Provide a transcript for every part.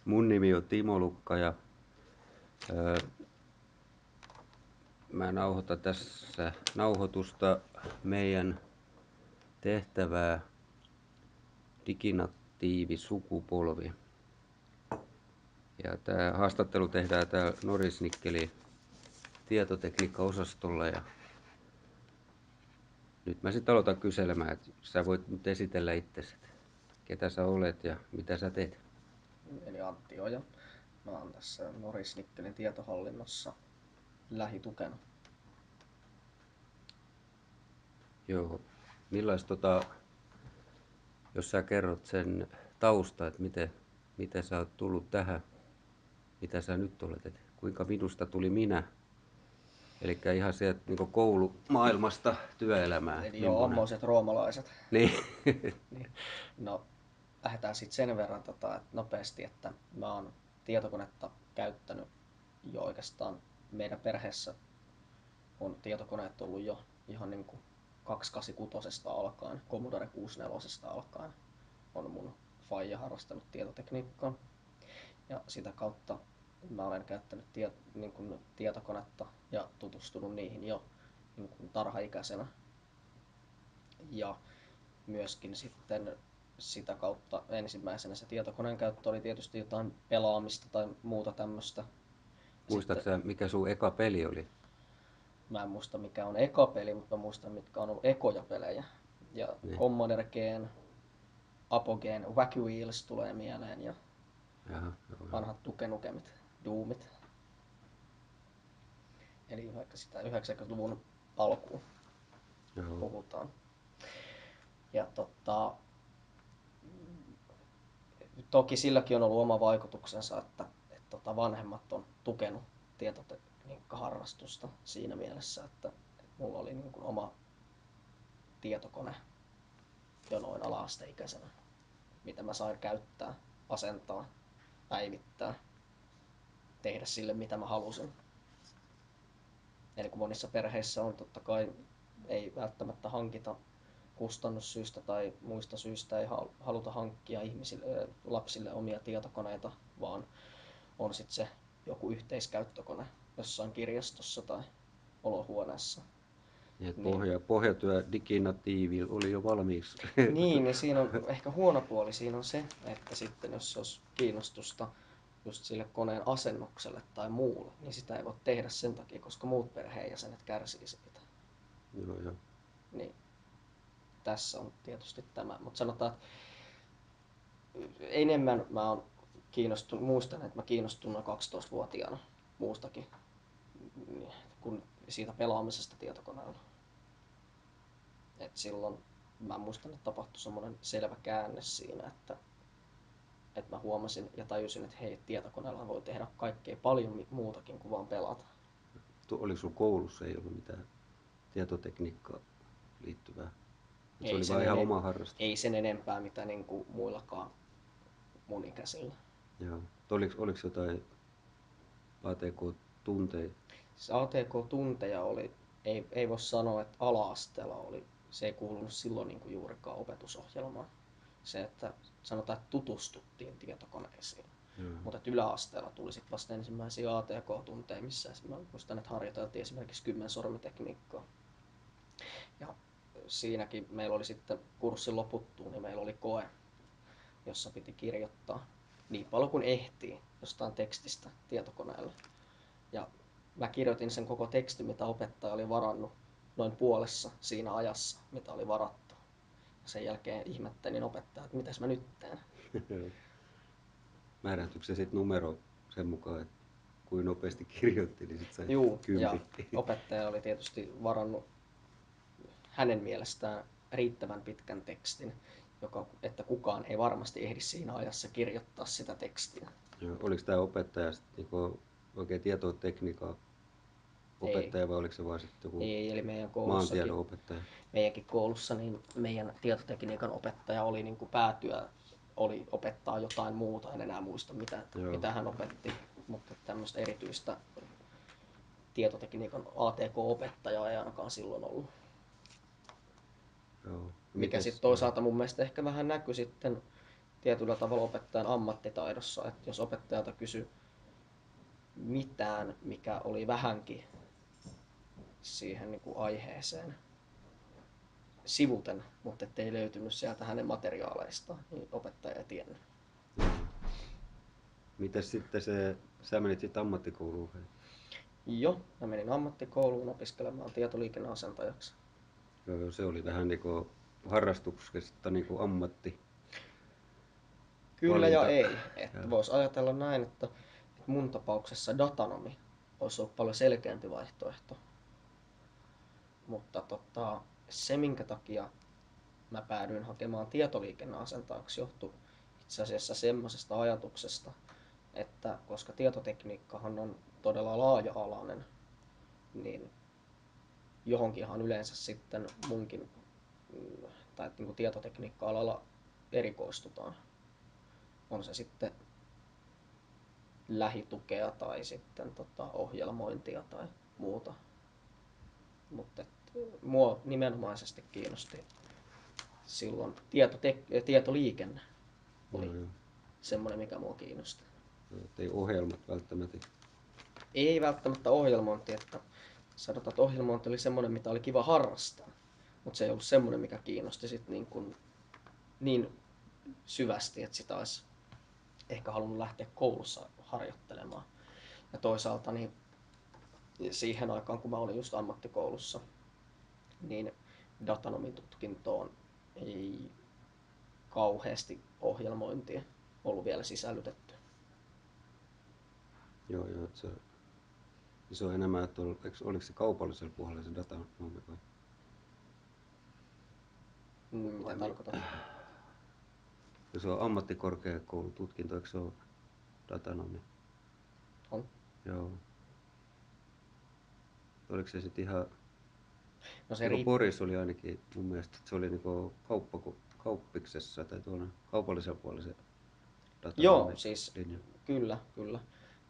Mun nimi on Timo Lukka ja mä nauhoitan tässä nauhoitusta meidän tehtävää diginatiivisukupolvi. Ja tämä haastattelu tehdään täällä Norilsk-Nikkelin tietotekniikka-osastolla. Ja nyt mä sitten aloitan kyselemään, että sä voit nyt esitellä itsesi, ketä sä olet ja mitä sä teet. Eli Antti Oja. Mä oon tässä Norilsk-Nikkelin tietohallinnossa lähitukena. Joo. Jos sä kerrot sen tausta, että miten sä oot tullut tähän, mitä sä nyt olet, että kuinka minusta tuli minä, eli ihan sieltä niin koulumaailmasta työelämään. Eli joo, ammoiset roomalaiset. Niin. Niin. No, lähdetään sitten sen verran että nopeasti, että mä oon tietokonetta käyttänyt jo oikeastaan meidän perheessä on tietokoneet ollut jo ihan niin kuin 286 alkaen, Commodore 64 alkaen on mun faija harrastanut tietotekniikkaa. Ja sitä kautta mä olen käyttänyt tietokonetta ja tutustunut niihin jo niin kuin tarhaikäisenä. Ja myöskin sitten sitä kautta ensimmäisenä se tietokoneen käyttö oli tietysti jotain pelaamista tai muuta tämmöistä. Muistatko sä, mikä sun eka peli oli? Mä en muista mikä on eka peli, mutta mä muistan mitkä on ollut ekoja pelejä. Ja niin. Commodore Gen, Apogeen, Wacky Wheels tulee mieleen ja vanhat Duke Nukemit, Doomit. Eli vaikka sitä 90-luvun alkuun puhutaan. Ja toki silläkin on ollut oma vaikutuksensa, että vanhemmat on tukenut tietotekniikkaharrastusta siinä mielessä, että mulla oli niin kuin oma tietokone jo noin ala-asteikäisenä, mitä mä sain käyttää, asentaa, päivittää, tehdä sille mitä mä halusin. Eli kun monissa perheissä on totta kai ei välttämättä hankita kustannussyistä tai muista syistä ei haluta hankkia lapsille omia tietokoneita, vaan on sitten se joku yhteiskäyttökone jossain kirjastossa tai olohuoneessa. Pohjatyö diginatiivilla oli jo valmiiksi. Niin siinä on ehkä huono puoli siinä on se, että sitten jos olisi kiinnostusta just sille koneen asennukselle tai muulle, niin sitä ei voi tehdä sen takia, koska muut perheenjäsenet kärsii siitä. Joo. Niin tässä on tietysti tämä, mutta sanotaan, että enemmän mä oon kiinnostunut, muistan, että mä kiinnostun noin 12-vuotiaana muustakin kuin siitä pelaamisesta tietokoneella. Et silloin mä muistan, että tapahtui semmoinen selvä käänne siinä, että mä huomasin ja tajusin, että hei, tietokoneella voi tehdä kaikkea paljon muutakin kuin vaan pelata. Oliko sun koulussa ei ollut mitään tietotekniikkaa liittyvää? Se oli vain ihan oma harrastus. Ei sen enempää mitä niin kuin muillakaan mun ikäisillä. Joo. Oliko jotain ATK-tunteja? Siis ATK-tunteja oli, ei voi sanoa, että ala-asteella oli, se ei kuulunut silloin niin kuin juurikaan opetusohjelmaan. Se, että sanotaan, että tutustuttiin tietokoneisiin. Mutta yläasteella tuli sitten vasta ensimmäisiä ATK-tunteja, missä mä muistan, että harjoiteltiin esimerkiksi kymmensormitekniikkaa. Ja siinäkin meillä oli sitten kurssin loputtuun, niin meillä oli koe, jossa piti kirjoittaa niin paljon kuin ehtii jostain tekstistä tietokoneella. Ja mä kirjoitin sen koko tekstin, mitä opettaja oli varannut noin puolessa siinä ajassa, mitä oli varattu. Ja sen jälkeen ihmettelin opettajaa, että mitäs mä nyt teen. Määräytyykö se sitten numero sen mukaan, että kuinka nopeasti kirjoitti, niin sitten sai Juu, 10. Ja opettaja oli tietysti varannut hänen mielestään riittävän pitkän tekstin, että kukaan ei varmasti ehdi siinä ajassa kirjoittaa sitä tekstiä. Joo, oliko tämä opettaja niinku oikein tietotekniikan opettaja vai oliko se vaan sitten joku eli meidän maantiedon opettaja? Meidänkin koulussa niin meidän tietotekniikan opettaja oli niin kuin päätyö oli opettaa jotain muuta, en enää muista mitä hän opetti, mutta tämmöistä erityistä tietotekniikan ATK-opettajaa ei ainakaan silloin ollut. Joo. Mikä sitten toisaalta mun mielestä ehkä vähän näkyi sitten tietyllä tavalla opettajan ammattitaidossa, että jos opettajalta kysyi mitään, mikä oli vähänkin siihen niin kuin aiheeseen sivuten, mutta ettei löytynyt sieltä hänen materiaaleistaan, niin opettaja ei tiennyt. Mitäs sitten sä menit sitten ammattikouluun? Joo, mä menin ammattikouluun opiskelemaan tietoliikenneasentajaksi. Joo, se oli vähän niinku harrastuksesta niinku ammatti. Kyllä ja Valinta. ei. Että voisi ajatella näin, että mun tapauksessa datanomi olisi ollut paljon selkeämpi vaihtoehto. Mutta se, minkä takia mä päädyin hakemaan tietoliikenneasentajaksi, johtui itse asiassa semmoisesta ajatuksesta, että koska tietotekniikkahan on todella laaja-alainen, niin johonkinhan yleensä sitten munkin tai niin kuin tietotekniikka-alalla erikoistutaan. On se sitten lähitukea tai sitten ohjelmointia tai muuta. Mutta mua nimenomaisesti kiinnosti silloin tietoliikenne oli semmoinen, mikä mua kiinnosti. Ei ohjelmat välttämättä. Ei välttämättä ohjelmointi, että sanotaan, että ohjelmointi oli semmoinen, mitä oli kiva harrastaa, mutta se ei ollut semmoinen, mikä kiinnosti sit niin syvästi, että sitä olisi ehkä halunnut lähteä koulussa harjoittelemaan. Ja toisaalta niin siihen aikaan, kun mä olin just ammattikoulussa, niin datanomin tutkintoon ei kauheasti ohjelmointia ollut vielä sisällytetty. Joo, se on enemmän, että oliko se kaupallisella puolella se datanomi vai? Mitä tarkoitat? Se on ammattikorkeakoulututkinto, eikö se ole datanomi? On. Joo. Oliko se sitten ihan... No se Porissa oli ainakin mun mielestä, että se oli niinku kauppiksessa tai tuolla kaupallisella puolella se datanomi. Joo, siis linja. Kyllä.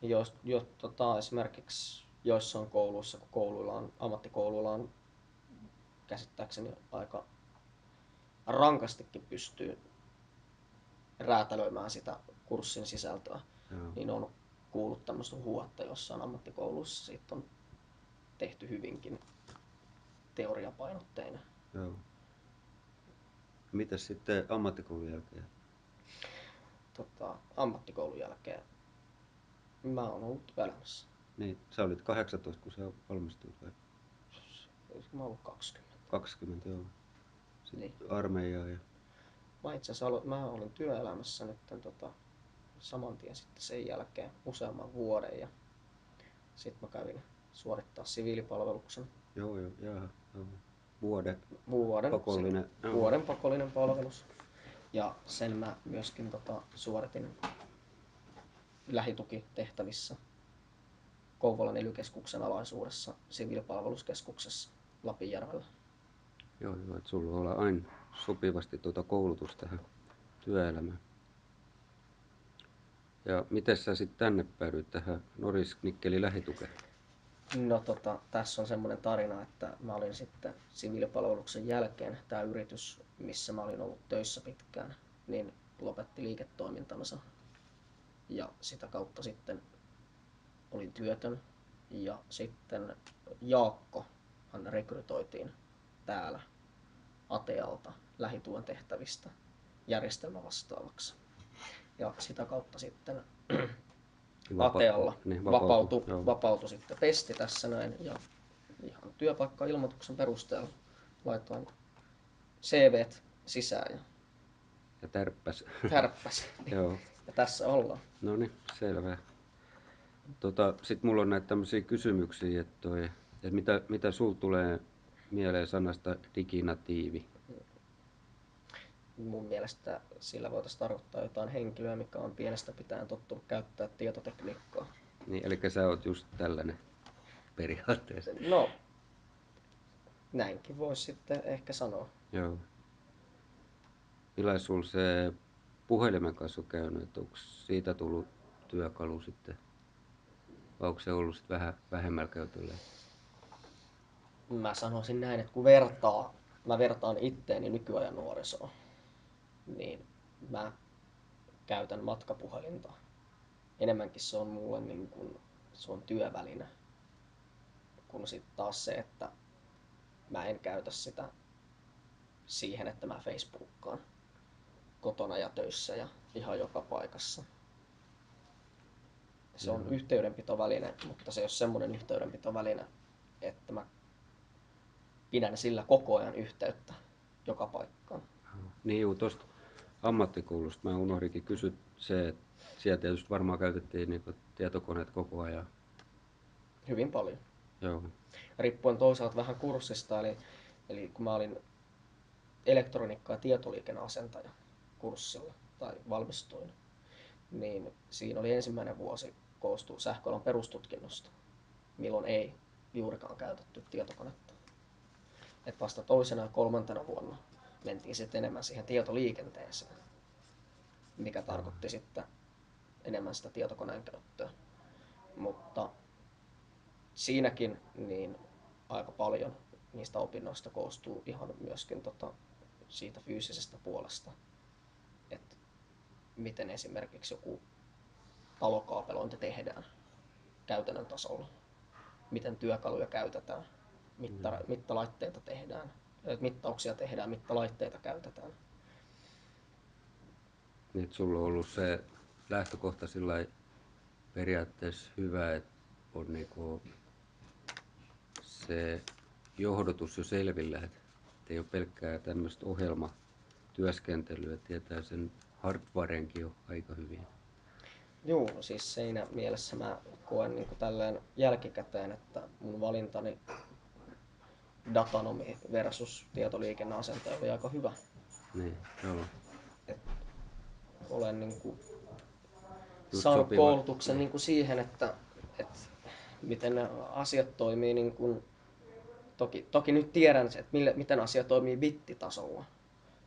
Jos esimerkiksi joissain kouluissa, kun ammattikouluilla on käsittääkseni aika rankastikin pystyy räätälöimään sitä kurssin sisältöä, niin on kuullut tämmöistä huuetta jossain ammattikouluissa. Siitä on tehty hyvinkin teoriapainotteinen. Joo. Mitäs sitten ammattikoulun jälkeen? Ammattikoulun jälkeen mä oon ollut työelämässä. Niin, sä olit 18, kun sä valmistuit vai? Mä oon ollut 20. 20, joo. Sitten Niin. Armeijaa ja... Mä itse asiassa mä olin työelämässä nyt saman tien sitten sen jälkeen useamman vuoden ja sitten mä kävin suorittaa siviilipalveluksen. Joo. Vuoden pakollinen palvelus. Ja sen mä myöskin suoritin lähitukitehtävissä Kouvolan ELY-keskuksen alaisuudessa siviilipalveluskeskuksessa Lapinjärvellä. Joo, että sulla on aina sopivasti koulutusta tähän työelämään. Ja miten sä sitten tänne päädyit tähän Norilsk-Nikkelin lähitukeen? No tässä on semmoinen tarina, että mä olin sitten siviilipalveluksen jälkeen, tämä yritys, missä mä olin ollut töissä pitkään, niin lopetti liiketoimintansa. Ja sitä kautta sitten olin työtön. Ja sitten Jaakko, hän rekrytoitiin täällä Atealta lähituen tehtävistä järjestelmävastaavaksi. Ja sitä kautta sitten Atealla vapautui sitten pesti tässä näin ja ihan työpaikka-ilmoituksen perusteella laitoin CV:t sisään ja tärppäs. Joo. Ja tässä ollaan. No niin, selvä. Sitten mulla on näitä tämmöisiä kysymyksiä, että mitä sul tulee mieleen sanasta diginatiivi? Mun mielestä sillä voitaisiin tarkoittaa jotain henkilöä, mikä on pienestä pitäen tottunut käyttää tietotekniikkaa. Niin, eli sä oot just tällainen periaatteessa. No, näinkin voisi sitten ehkä sanoa. Joo. Millainen sulla se puhelimen kanssa on käynyt, että onko siitä tullut työkalu sitten? Vai onko se ollut sitten vähän vähemmällä käytöllä? Mä sanoisin näin, että kun mä vertaan itteeni nykyajan nuorisoon, niin mä käytän matkapuhelinta. Enemmänkin se on mulle niin kuin, se on työväline, kun sitten taas se, että mä en käytä sitä siihen, että mä Facebookkaan kotona ja töissä ja ihan joka paikassa. Se on yhteydenpitoväline, mutta se ei ole semmoinen yhteydenpitoväline, että mä pidän sillä koko ajan yhteyttä joka paikkaan. Niin juu, tuosta ammattikoulusta mä unohdinkin kysyä se, että siellä tietysti varmaan käytettiin niin tietokoneet koko ajan. Hyvin paljon. Joo. Riippuen toisaalta vähän kurssista, eli kun mä olin elektroniikka- ja tietoliikenneasentaja kurssilla tai valmistuin, niin siinä oli ensimmäinen vuosi koostuu sähköalan perustutkinnosta, milloin ei juurikaan käytetty tietokonetta. Et vasta toisena ja kolmantena vuonna mentiin sitten enemmän siihen tietoliikenteeseen, mikä tarkoitti sitten enemmän sitä tietokoneen käyttöä. Mutta siinäkin niin aika paljon niistä opinnoista koostuu ihan myöskin siitä fyysisestä puolesta, että miten esimerkiksi joku talokaapelointi tehdään käytännön tasolla, miten työkaluja käytetään, mittalaitteita tehdään, mittauksia tehdään, mittalaitteita käytetään. Niin, sulla on ollut se lähtökohta sillä periaatteessa hyvä, että on niinku se johdotus jo selvillä, että ei ole pelkkää tämmöistä ohjelmatyöskentelyä, tietää sen hardwarenkin jo aika hyvin. Joo, siis siinä mielessä mä koen niin kuin tälleen jälkikäteen, että mun valintani datanomi versus tietoliikenneasentaja oli aika hyvä. Niin, joo. Olen niin kuin Just saanut sopiva. koulutuksen niin kuin siihen, että miten ne asiat toimii. Niin kuin, toki nyt tiedän, että miten asia toimii bittitasolla,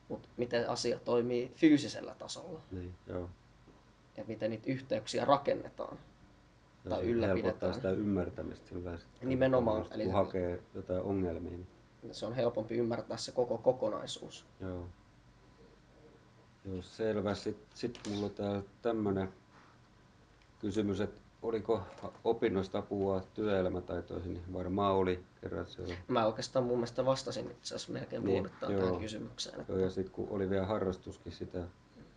mutta miten asia toimii fyysisellä tasolla. Niin, joo. Ja miten niitä yhteyksiä rakennetaan Ja tai se ylläpidetään. helpottaa sitä ymmärtämistä sillä Nimenomaan. kun hakee jotain ongelmia. Niin... Se on helpompi ymmärtää se koko kokonaisuus. Joo. Joo, selvä. Sitten mulla on täällä tämmönen kysymys, että oliko opinnoista apua työelämätaitoihin? Niin varmaan oli, kerran se on. Mä oikeastaan mun mielestä vastasin itse asiassa melkein puolittain tähän kysymykseen. Että... Joo, ja sitten kun oli vielä harrastuskin sitä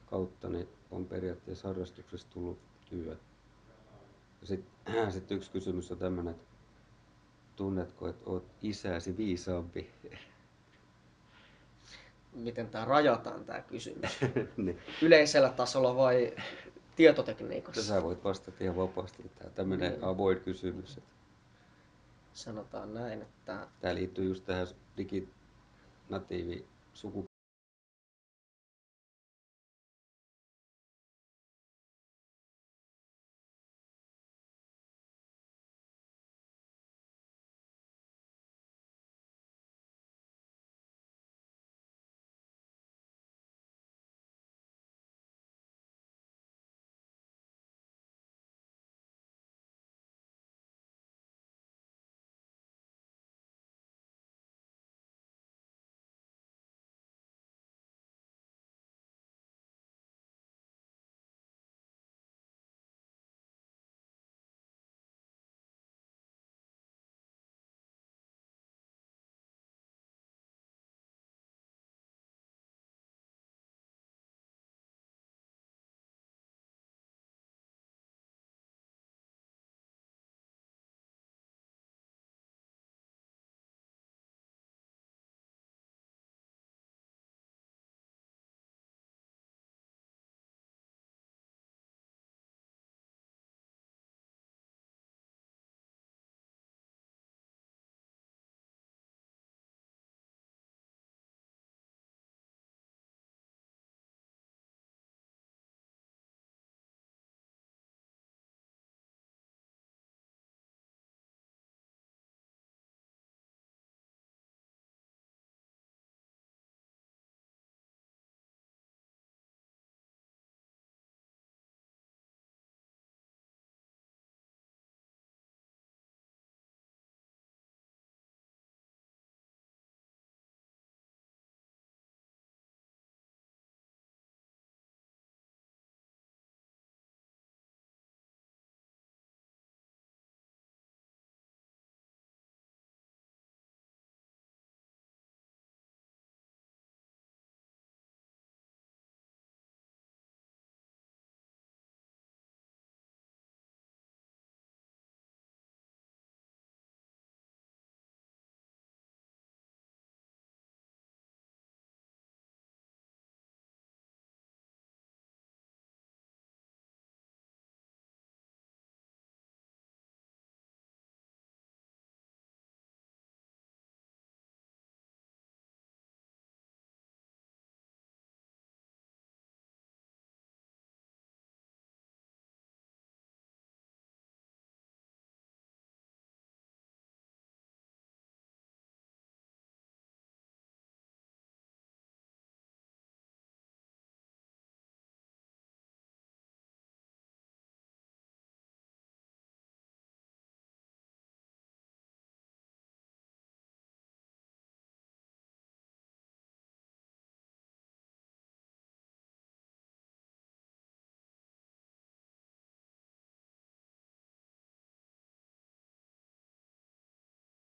kautta, niin on periaatteessa harrastuksesta tullut työ. Sitten yksi kysymys on tämmöinen, että tunnetko, että oot isäsi viisaampi? Miten tämä rajataan tämä kysymys? Niin. Yleisellä tasolla vai tietotekniikassa? Sä voit vastata ihan vapaasti. Tämä on tämmöinen avoin kysymys. Sanotaan näin, että... Tämä liittyy just tähän diginatiivi